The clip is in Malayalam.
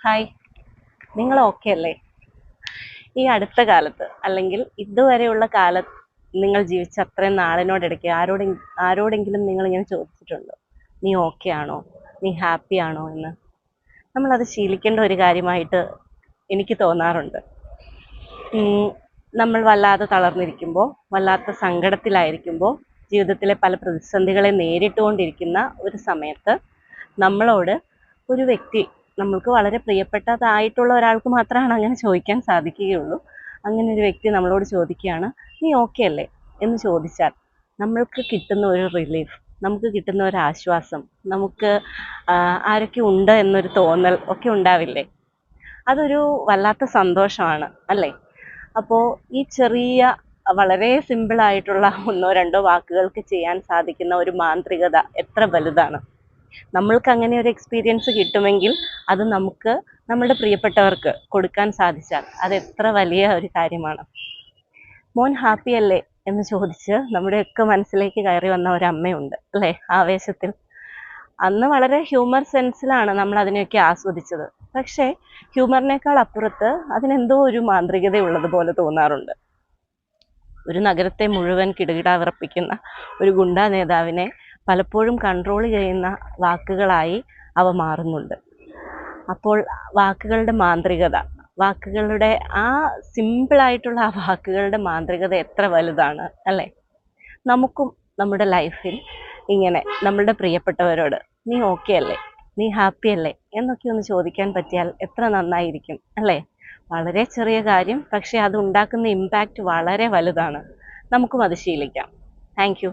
ഹായ്, നിങ്ങൾ ഓക്കെ അല്ലേ? ഈ അടുത്ത കാലത്ത് അല്ലെങ്കിൽ ഇതുവരെയുള്ള കാലത്ത് നിങ്ങൾ ജീവിച്ച അത്രയും നാളിനോടിടയ്ക്ക് ആരോടെങ്കിലും നിങ്ങൾ ഇങ്ങനെ ചോദിച്ചിട്ടുണ്ടോ, നീ ഓക്കെ ആണോ, നീ ഹാപ്പി ആണോ എന്ന്? നമ്മളത് ശീലിക്കേണ്ട ഒരു കാര്യമായിട്ട് എനിക്ക് തോന്നാറുണ്ട്. നമ്മൾ വല്ലാതെ തളർന്നിരിക്കുമ്പോൾ, വല്ലാത്ത സങ്കടത്തിലായിരിക്കുമ്പോൾ, ജീവിതത്തിലെ പല പ്രതിസന്ധികളെ നേരിട്ടുകൊണ്ടിരിക്കുന്ന ഒരു സമയത്ത് നമ്മളോട് ഒരു വ്യക്തി, നമ്മൾക്ക് വളരെ പ്രിയപ്പെട്ടതായിട്ടുള്ള ഒരാൾക്ക് മാത്രമാണ് അങ്ങനെ ചോദിക്കാൻ സാധിക്കുകയുള്ളൂ. അങ്ങനെ ഒരു വ്യക്തി നമ്മളോട് ചോദിക്കുകയാണ്, നീ ഓക്കെ അല്ലേ എന്ന് ചോദിച്ചാൽ നമ്മൾക്ക് കിട്ടുന്ന ഒരു റിലീഫ്, നമുക്ക് കിട്ടുന്ന ഒരു ആശ്വാസം, നമുക്ക് ആരൊക്കെ ഉണ്ട് എന്നൊരു തോന്നൽ ഒക്കെ ഉണ്ടാവില്ലേ? അതൊരു വല്ലാത്ത സന്തോഷമാണ് അല്ലേ? അപ്പോൾ ഈ ചെറിയ വളരെ സിമ്പിളായിട്ടുള്ള ഒന്നോ രണ്ടോ വാക്കുകൾക്ക് ചെയ്യാൻ സാധിക്കുന്ന ഒരു മാന്ത്രികത എത്ര വലുതാണ്. നമ്മൾക്ക് അങ്ങനെ ഒരു എക്സ്പീരിയൻസ് കിട്ടുമെങ്കിൽ അത് നമുക്ക് നമ്മുടെ പ്രിയപ്പെട്ടവർക്ക് കൊടുക്കാൻ സാധിച്ചാൽ അത് എത്ര വലിയ ഒരു കാര്യമാണ്. മോൻ ഹാപ്പി അല്ലേ എന്ന് ചോദിച്ച് നമ്മുടെയൊക്കെ മനസ്സിലേക്ക് കയറി വന്ന ഒരു അമ്മയുണ്ട് അല്ലേ, ആവേശത്തിൽ. അന്ന് വളരെ ഹ്യൂമർ സെൻസിലാണ് നമ്മൾ അതിനെയൊക്കെ ആസ്വദിച്ചത്. പക്ഷേ ഹ്യൂമറിനേക്കാൾ അപ്പുറത്ത് അതിനെന്തോ ഒരു മാന്ത്രികത ഉള്ളതുപോലെ തോന്നാറുണ്ട്. ഒരു നഗരത്തെ മുഴുവൻ കിടുകിട വിറപ്പിക്കുന്ന ഒരു ഗുണ്ടാ നേതാവിനെ പലപ്പോഴും കൺട്രോൾ ചെയ്യുന്ന വാക്കുകളായി അവ മാറുന്നുണ്ട്. അപ്പോൾ വാക്കുകളുടെ മാന്ത്രികത, വാക്കുകളുടെ ആ സിമ്പിളായിട്ടുള്ള ആ വാക്കുകളുടെ മാന്ത്രികത എത്ര വലുതാണ് അല്ലേ? നമുക്കും നമ്മുടെ ലൈഫിൽ ഇങ്ങനെ നമ്മളുടെ പ്രിയപ്പെട്ടവരോട് നീ ഓക്കെ അല്ലേ, നീ ഹാപ്പി അല്ലേ എന്നൊക്കെ ഒന്ന് ചോദിക്കാൻ പറ്റിയാൽ എത്ര നന്നായിരിക്കും അല്ലേ? വളരെ ചെറിയ കാര്യം, പക്ഷെ അത് ഉണ്ടാക്കുന്ന ഇമ്പാക്റ്റ് വളരെ വലുതാണ്. നമുക്കും അത് ശീലിക്കാം. Thank you.